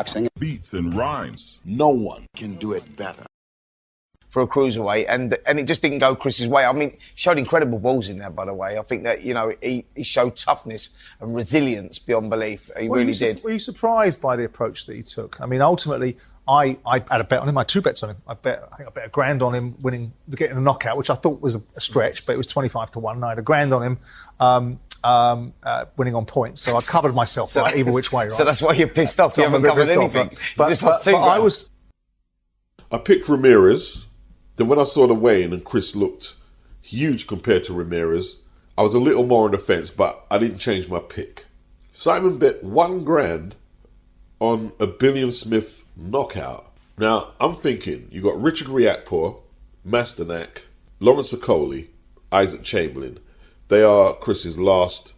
Boxing. Beats and rhymes. No one Can do it better. For a cruiserweight, and it just didn't go Chris's way. I mean, he showed incredible balls in there, by the way. I think that, you know, he showed toughness and resilience beyond belief. He really did. Were you surprised by the approach that he took? I mean, ultimately, I had a bet on him. I had 2 bets on him. I think I bet $1,000 on him getting a knockout, which I thought was a stretch, but it was 25 to 1. And I had $1,000 on him winning on points. So I covered myself right, either which way. Right? So that's why you're pissed off. So you haven't covered anything. But I picked Ramirez. Then when I saw the weigh-in and Chris looked huge compared to Ramirez, I was a little more on the fence, but I didn't change my pick. Simon bet $1,000 on a Billiam Smith knockout. Now, I'm thinking, you got Richard Riakporhe, Masternak, Lawrence Okoli, Isaac Chamberlain. They are Chris's last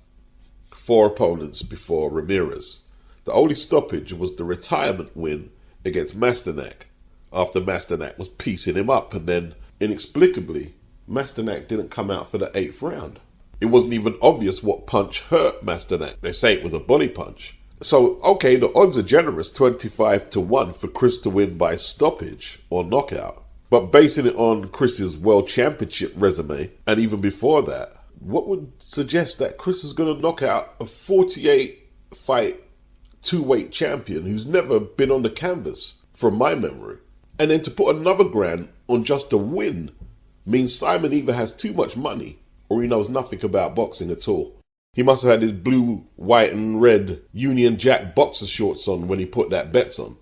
4 opponents before Ramirez. The only stoppage was the retirement win against Masternak, after Masternak was piecing him up, and then, inexplicably, Masternak didn't come out for the 8th round. It wasn't even obvious what punch hurt Masternak. They say it was a body punch. So, okay, the odds are generous, 25 to 1 for Chris to win by stoppage or knockout. But basing it on Chris's World Championship resume, and even before that, what would suggest that Chris is going to knock out a 48-fight, 2-weight champion who's never been on the canvas, from my memory? And then to put another $1,000 on just a win means Simon either has too much money or he knows nothing about boxing at all. He must have had his blue, white and red Union Jack boxer shorts on when he put that bets on.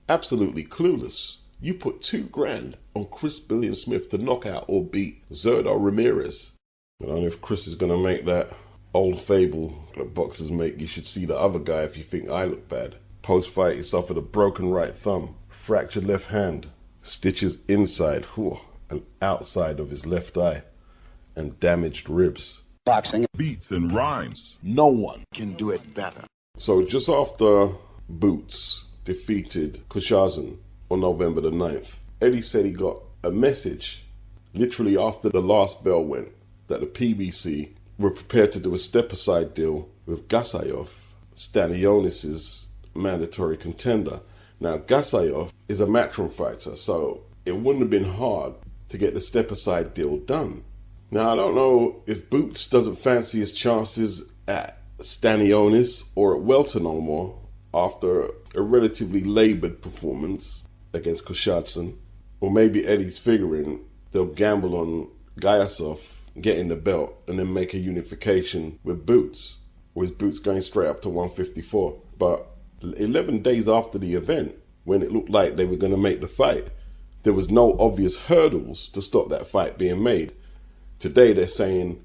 Absolutely clueless. You put $2,000 on Chris Billiam Smith to knock out or beat ZURDO Ramirez. I don't know if Chris is going to make that old fable that boxers make. You should see the other guy if you think I look bad. Post-fight, he suffered a broken right thumb, fractured left hand, stitches inside and outside of his left eye, and damaged ribs. Boxing. Beats and rhymes. No one Can do it better. So just after Boots defeated Kushazin on November the 9th, Eddie said he got a message literally after the last bell went that the PBC were prepared to do a step-aside deal with Gassayov, Stanionis' mandatory contender. Now, Gassayov is a Matchroom fighter, so it wouldn't have been hard to get the step-aside deal done. Now, I don't know if Boots doesn't fancy his chances at Stanionis or at welter no more after a relatively laboured performance against Kushazin. Or maybe Eddie's figuring they'll gamble on Gayasov getting the belt and then make a unification with Boots. Or is Boots going straight up to 154? But 11 days after the event, when it looked like they were going to make the fight, there was no obvious hurdles to stop that fight being made. Today they're saying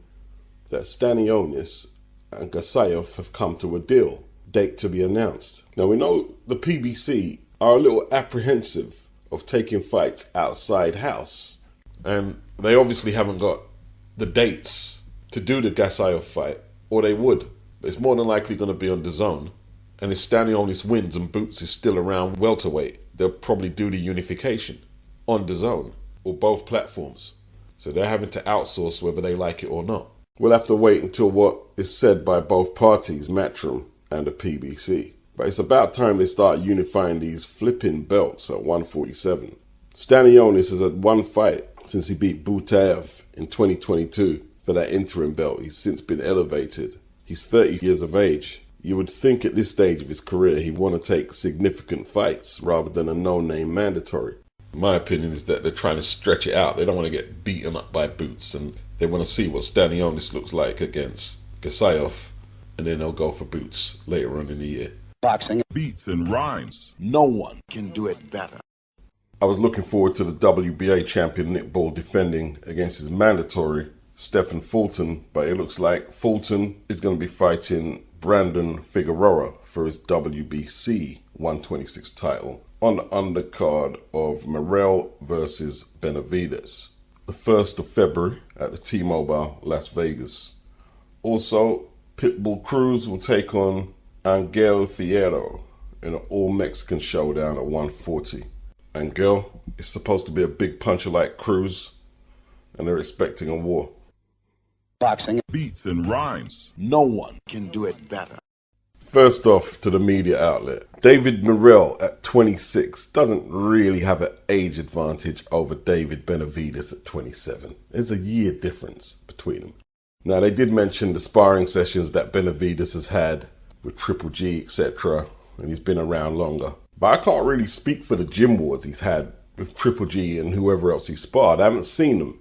that Stanionis and Gassayov have come to a deal, date to be announced. Now we know the PBC are a little apprehensive of taking fights outside house, and they obviously haven't got the dates to do the Gassayov fight, or they would. But it's more than likely going to be on DAZN. And if Stanionis wins and Boots is still around welterweight, they'll probably do the unification on DAZN or both platforms. So they're having to outsource whether they like it or not. We'll have to wait until what is said by both parties, Matchroom and the PBC. But it's about time they start unifying these flipping belts at 147. Stanionis has had 1 fight since he beat Butaev in 2022 for that interim belt. He's since been elevated. He's 30 years of age. You would think at this stage of his career he'd want to take significant fights rather than a no-name mandatory. My opinion is that they're trying to stretch it out. They don't want to get beaten up by Boots, and they want to see what Stanionis looks like against Gassayov, and then they'll go for Boots later on in the year. Boxing. Beats and rhymes. No one Can do it better. I was looking forward to the WBA champion Nick Ball defending against his mandatory Stephen Fulton, but it looks like Fulton is going to be fighting Brandon Figueroa for his WBC 126 title on the undercard of Morrell versus Benavidez, the 1st of February at the T-Mobile Las Vegas. Also, Pitbull Cruz will take on Angel Fierro in an all-Mexican showdown at 140. Angel is supposed to be a big puncher like Cruz, and they're expecting a war. Boxing. Beats and rhymes. No one Can do it better. First off, to the media outlet, David Morrell at 26 doesn't really have an age advantage over David Benavidez at 27. There's a year difference between them. Now, they did mention the sparring sessions that Benavidez has had with Triple G, etc., and he's been around longer. But I can't really speak for the gym wars he's had with Triple G and whoever else he sparred. I haven't seen them.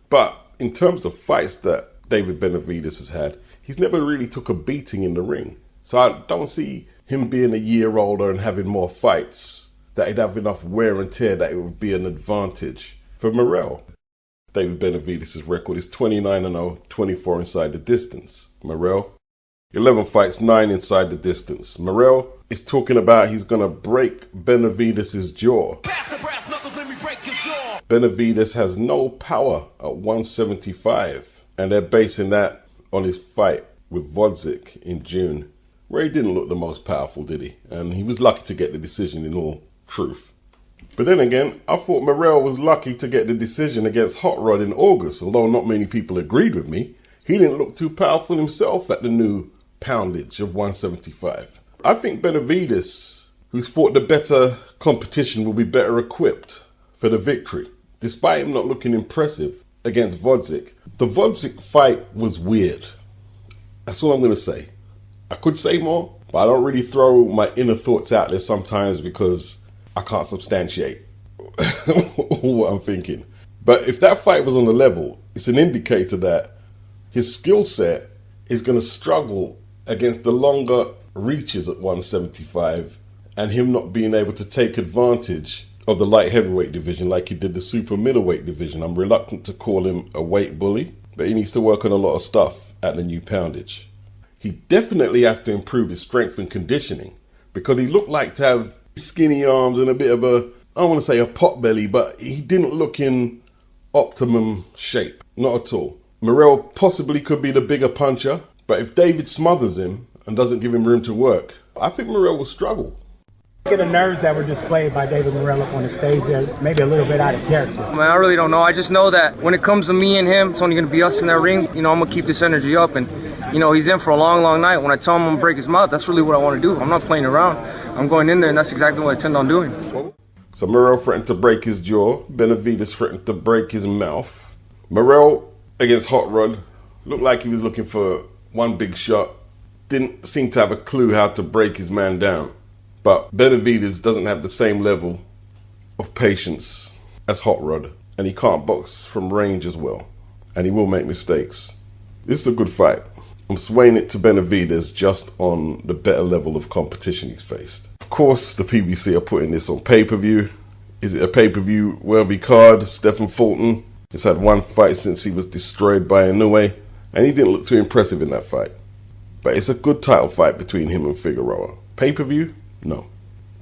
But in terms of fights that David Benavidez has had, he's never really took a beating in the ring. So I don't see him being a year older and having more fights, that he'd have enough wear and tear that it would be an advantage for Morrell. David Benavidez' record is 29-0, 24 inside the distance. Morrell, 11 fights, 9 inside the distance. Morrell is talking about he's going to break Benavidez' jaw. Pass the brass knuckles, let me break his jaw. Benavidez has no power at 175, and they're basing that on his fight with Wodzik in June, where he didn't look the most powerful, did he? And he was lucky to get the decision in all truth. But then again, I thought Morrell was lucky to get the decision against Hot Rod in August, although not many people agreed with me. He didn't look too powerful himself at the new poundage of 175. I think Benavidez, who's fought the better competition, will be better equipped for the victory, despite him not looking impressive against Wodzik. The Wodzik fight was weird. That's all I'm going to say. I could say more, but I don't really throw my inner thoughts out there sometimes because I can't substantiate what I'm thinking. But if that fight was on the level, it's an indicator that his skill set is going to struggle against the longer reaches at 175 and him not being able to take advantage of the light heavyweight division like he did the super middleweight division. I'm reluctant to call him a weight bully, but he needs to work on a lot of stuff at the new poundage. He definitely has to improve his strength and conditioning because he looked like to have skinny arms and a bit of a, I don't want to say a pot belly, but he didn't look in optimum shape. Not at all. Morrell possibly could be the bigger puncher, but if David smothers him and doesn't give him room to work, I think Morrell will struggle. Look at the nerves that were displayed by David Morrell up on the stage there, maybe a little bit out of character. Man, I really don't know. I just know that when it comes to me and him, it's only going to be us in that ring. You know, I'm going to keep this energy up. And, you know, he's in for a long, long night. When I tell him I'm going to break his mouth, that's really what I want to do. I'm not playing around. I'm going in there, and that's exactly what I intend on doing. So Morrell threatened to break his jaw. Benavidez threatened to break his mouth. Morrell against Hot Rod looked like he was looking for one big shot. Didn't seem to have a clue how to break his man down. But Benavidez doesn't have the same level of patience as Hot Rod. And he can't box from range as well. And he will make mistakes. This is a good fight. I'm swaying it to Benavidez just on the better level of competition he's faced. Of course, the PBC are putting this on pay-per-view. Is it a pay-per-view worthy card? Stephen Fulton has had one fight since he was destroyed by Inoue. And he didn't look too impressive in that fight. But it's a good title fight between him and Figueroa. Pay-per-view? No.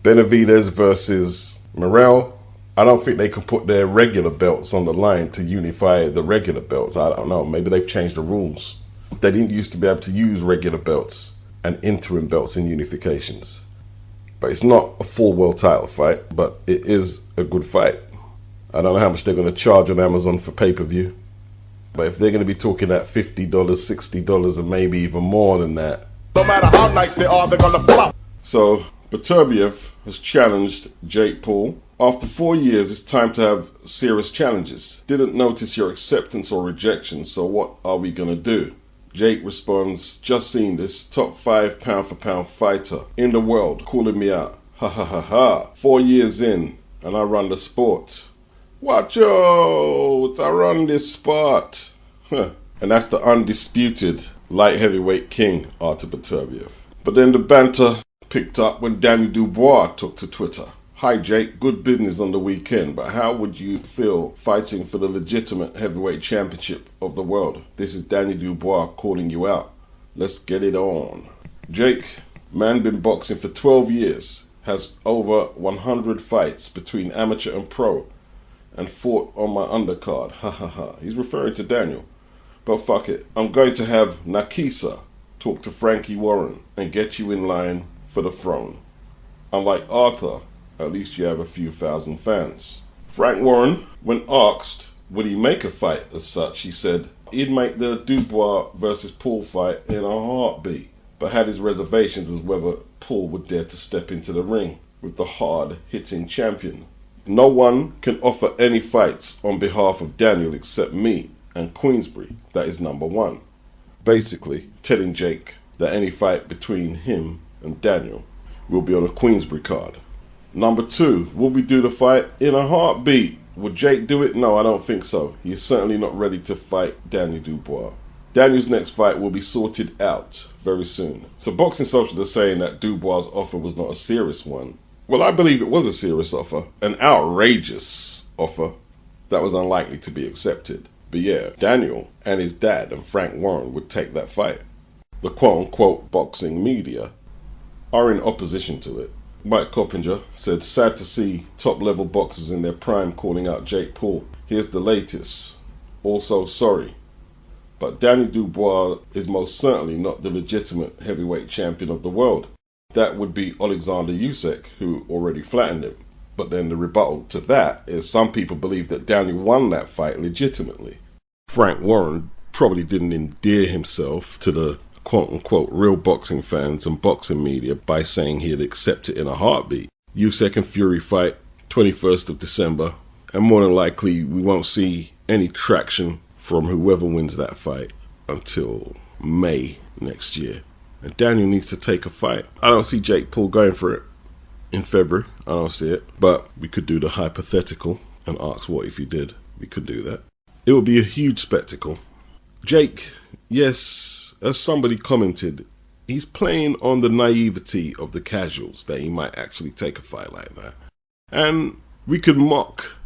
Benavidez versus Morrell. I don't think they can put their regular belts on the line to unify the regular belts. I don't know. Maybe they've changed the rules. They didn't used to be able to use regular belts and interim belts in unifications. But it's not a full world title fight, but it is a good fight. I don't know how much they're going to charge on Amazon for pay-per-view. But if they're going to be talking at $50, $60, and maybe even more than that. No matter how nice they are, they're gonna flop. So, Beterbiev has challenged Jake Paul. After 4 years, it's time to have serious challenges. Didn't notice your acceptance or rejection, so what are we going to do? Jake responds, just seen this top 5 pound-for-pound fighter in the world calling me out. Ha ha ha ha. 4 years in, and I run the sport. Watch out, I run this sport. Huh. And that's the undisputed light heavyweight king, Artur Beterbiev. But then the banter picked up when Daniel Dubois took to Twitter. Hi Jake, good business on the weekend, but how would you feel fighting for the legitimate heavyweight championship of the world? This is Daniel Dubois calling you out. Let's get it on. Jake, man been boxing for 12 years, has over 100 fights between amateur and pro, and fought on my undercard. Ha ha ha. He's referring to Daniel. But fuck it. I'm going to have Nakisa talk to Frankie Warren and get you in line for the throne. Unlike Arthur, at least you have a few thousand fans. Frank Warren, when asked would he make a fight as such, he said he'd make the Dubois versus Paul fight in a heartbeat. but had his reservations as whether Paul would dare to step into the ring with the hard-hitting champion. No one can offer any fights on behalf of Daniel except me and Queensbury. That is number one. Basically, telling Jake that any fight between him and Daniel will be on a Queensbury card. Number two, will we do the fight in a heartbeat? Would Jake do it? No, I don't think so. He is certainly not ready to fight Daniel Dubois. Daniel's next fight will be sorted out very soon. So Boxing Social is saying that Dubois' offer was not a serious one. Well, I believe it was a serious offer, an outrageous offer that was unlikely to be accepted. But yeah, Daniel and his dad and Frank Warren would take that fight. The quote-unquote boxing media are in opposition to it. Mike Coppinger said, sad to see top-level boxers in their prime calling out Jake Paul. Here's the latest. Also sorry, but Daniel Dubois is most certainly not the legitimate heavyweight champion of the world. That would be Alexander Usyk, who already flattened him. But then the rebuttal to that is some people believe that Daniel won that fight legitimately. Frank Warren probably didn't endear himself to the quote-unquote real boxing fans and boxing media by saying he'd accept it in a heartbeat. Usyk and Fury fight, 21st of December, and more than likely we won't see any traction from whoever wins that fight until May next year. And Daniel needs to take a fight. I don't see Jake Paul going for it in February. I don't see it. But we could do the hypothetical and ask what if he did. We could do that. It would be a huge spectacle. Jake, yes, as somebody commented, he's playing on the naivety of the casuals that he might actually take a fight like that. And we could mock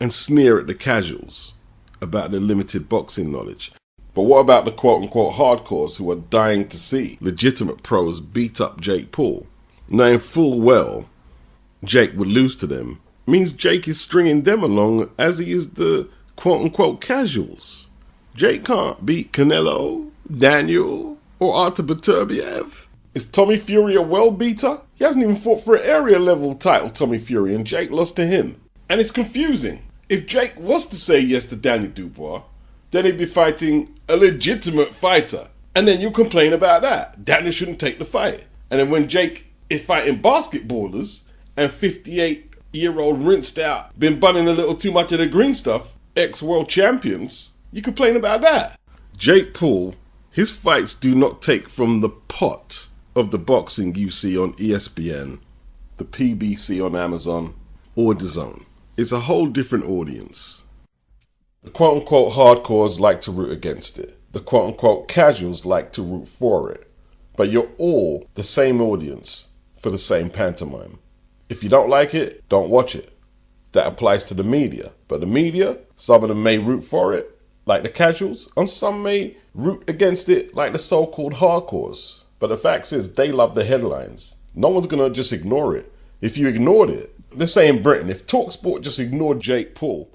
and sneer at the casuals about their limited boxing knowledge. But what about the quote-unquote hardcores who are dying to see legitimate pros beat up Jake Paul? Knowing full well Jake would lose to them means Jake is stringing them along as he is the quote-unquote casuals. Jake can't beat Canelo, Daniel, or Artur Beterbiev. Is Tommy Fury a world beater? He hasn't even fought for an area level title, Tommy Fury, and Jake lost to him. And it's confusing. If Jake was to say yes to Daniel Dubois, then he'd be fighting a legitimate fighter. And then you complain about that. Daniel shouldn't take the fight. And then when Jake is fighting basketballers and 58-year-old rinsed out, been bunning a little too much of the green stuff, ex-world champions, you complain about that. Jake Paul, his fights do not take from the pot of the boxing you see on ESPN, the PBC on Amazon, or DAZN. It's a whole different audience. The quote-unquote hardcores like to root against it. The quote-unquote casuals like to root for it. But you're all the same audience for the same pantomime. If you don't like it, don't watch it. That applies to the media. But the media, some of them may root for it, like the casuals, and some may root against it, like the so-called hardcores. But the fact is, they love the headlines. No one's going to just ignore it. If you ignored it, let's say in Britain, if TalkSport just ignored Jake Paul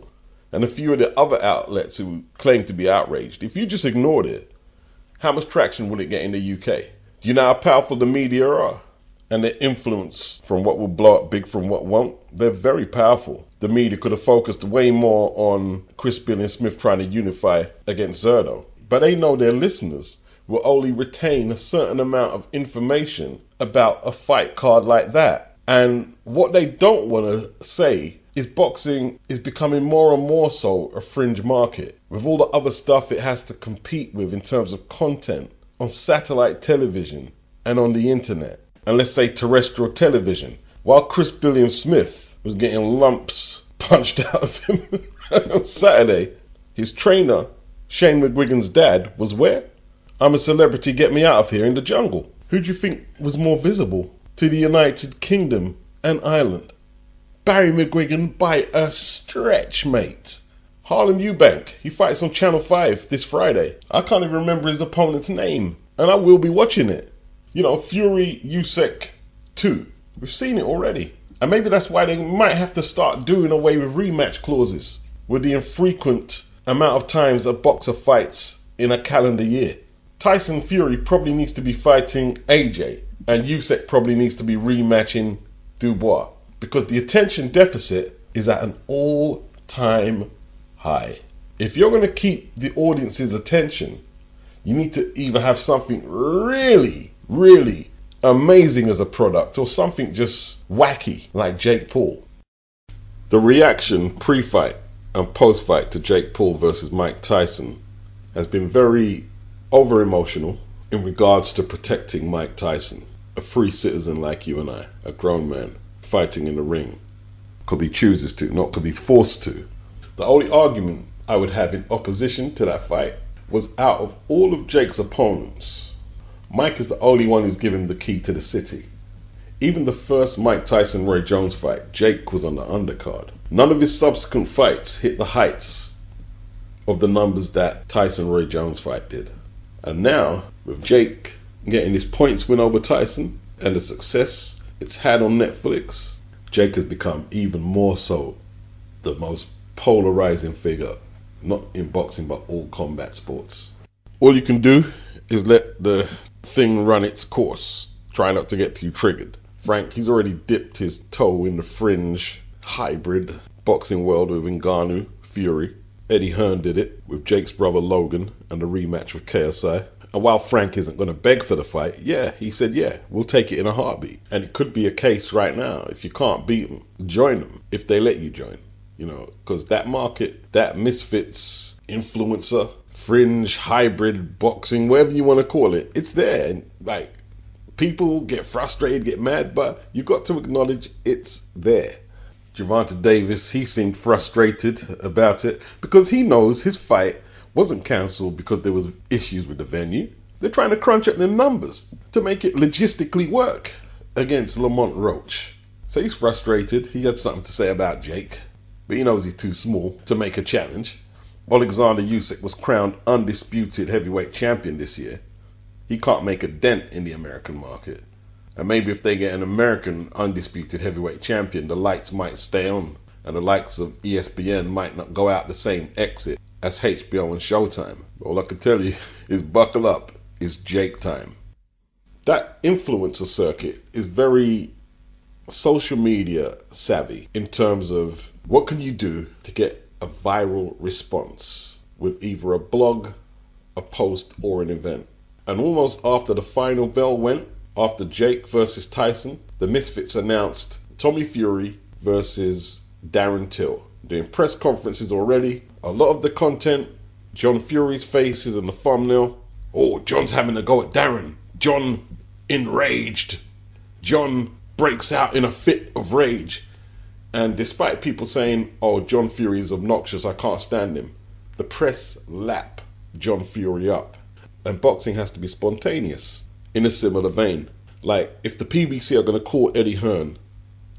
and a few of the other outlets who claim to be outraged, if you just ignored it, how much traction will it get in the UK? Do you know how powerful the media are? And their influence from what will blow up big from what won't? They're very powerful. The media could have focused way more on Chris Billiam Smith trying to unify against ZURDO. But they know their listeners will only retain a certain amount of information about a fight card like that. And what they don't want to say is boxing is becoming more and more so a fringe market, with all the other stuff it has to compete with in terms of content on satellite television and on the internet, and let's say terrestrial television. While Chris Billiam Smith was getting lumps punched out of him on Saturday, his trainer, Shane McGuigan's dad, was where? I'm a celebrity, get me out of here, in the jungle. Who do you think was more visible to the United Kingdom and Ireland? Barry McGuigan by a stretch, mate. Harlem Eubank, he fights on Channel 5 this Friday. I can't even remember his opponent's name, and I will be watching it. You know, Fury Usyk 2. We've seen it already. And maybe that's why they might have to start doing away with rematch clauses with the infrequent amount of times a boxer fights in a calendar year. Tyson Fury probably needs to be fighting AJ, and Usyk probably needs to be rematching Dubois, because the attention deficit is at an all-time high. If you're going to keep the audience's attention, you need to either have something really really amazing as a product, or something just wacky like Jake Paul. The reaction pre-fight and post-fight to Jake Paul versus Mike Tyson has been very over-emotional in regards to protecting Mike Tyson, a free citizen like you and I, a grown man fighting in the ring because he chooses to, not because he's forced to. The only argument I would have in opposition to that fight was, out of all of Jake's opponents, Mike is the only one who's given the key to the city. Even the first Mike Tyson-Roy Jones fight, Jake was on the undercard. None of his subsequent fights hit the heights of the numbers that Tyson-Roy Jones fight did. And now, with Jake getting his points win over Tyson and the success it's had on Netflix, Jake has become even more so the most polarizing figure, not in boxing but all combat sports. All you can do is let the thing run its course. Try not to get too triggered. Frank, he's already dipped his toe in the fringe hybrid boxing world with Ngannou, Fury. Eddie Hearn did it with Jake's brother Logan and the rematch with KSI. And while Frank isn't going to beg for the fight, he said, we'll take it in a heartbeat. And it could be a case right now. If you can't beat them, join them if they let you join. You know, because that market, that misfits, influencer, fringe, hybrid boxing, whatever you want to call it, it's there. And like, people get frustrated, get mad, but you got to acknowledge it's there. Gervonta Davis, he seemed frustrated about it because he knows his fight wasn't cancelled because there was issues with the venue. They're trying to crunch up their numbers to make it logistically work against Lamont Roach. So he's frustrated. He had something to say about Jake, but he knows he's too small to make a challenge. Alexander Usyk was crowned undisputed heavyweight champion this year. He can't make a dent in the American market. And maybe if they get an American undisputed heavyweight champion, the lights might stay on and the likes of ESPN might not go out the same exit as HBO and Showtime. All I can tell you is buckle up. It's Jake time. That influencer circuit is very social media savvy in terms of what can you do to get a viral response with either a blog, a post, or an event. And almost after the final bell went, after Jake versus Tyson, the Misfits announced Tommy Fury versus Darren Till. Doing press conferences already. A lot of the content, John Fury's face is in the thumbnail. Oh, John's having a go at Darren. John enraged. John breaks out in a fit of rage. And despite people saying, oh, John Fury is obnoxious, I can't stand him, the press lap John Fury up. And boxing has to be spontaneous in a similar vein. Like, if the PBC are going to call Eddie Hearn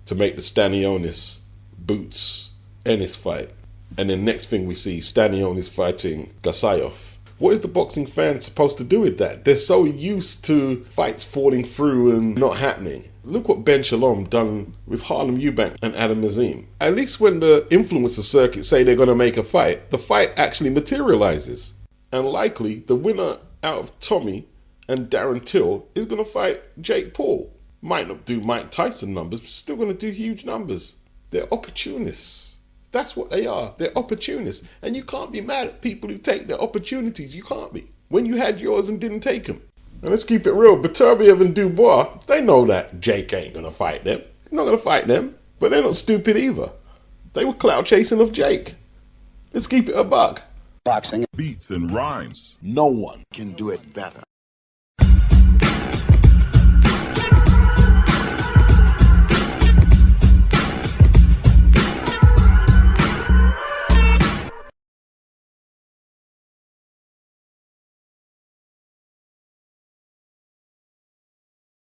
to make the Stanionis Boots Ennis fight, and then next thing we see Stanionis fighting Gasayev, what is the boxing fan supposed to do with that? They're so used to fights falling through and not happening. Look what Ben Shalom done with Harlem Eubank and Adam Nazem. At least when the influencer circuit say they're going to make a fight, the fight actually materializes. And likely the winner out of Tommy and Darren Till is going to fight Jake Paul. Might not do Mike Tyson numbers, but still going to do huge numbers. They're opportunists. That's what they are. They're opportunists. And you can't be mad at people who take their opportunities. You can't be. When you had yours and didn't take them. And let's keep it real. Beterbiev and Dubois, they know that Jake ain't going to fight them. He's not going to fight them. But they're not stupid either. They were clout chasing of Jake. Let's keep it a buck. Boxing Beats and rhymes. No one can do it better.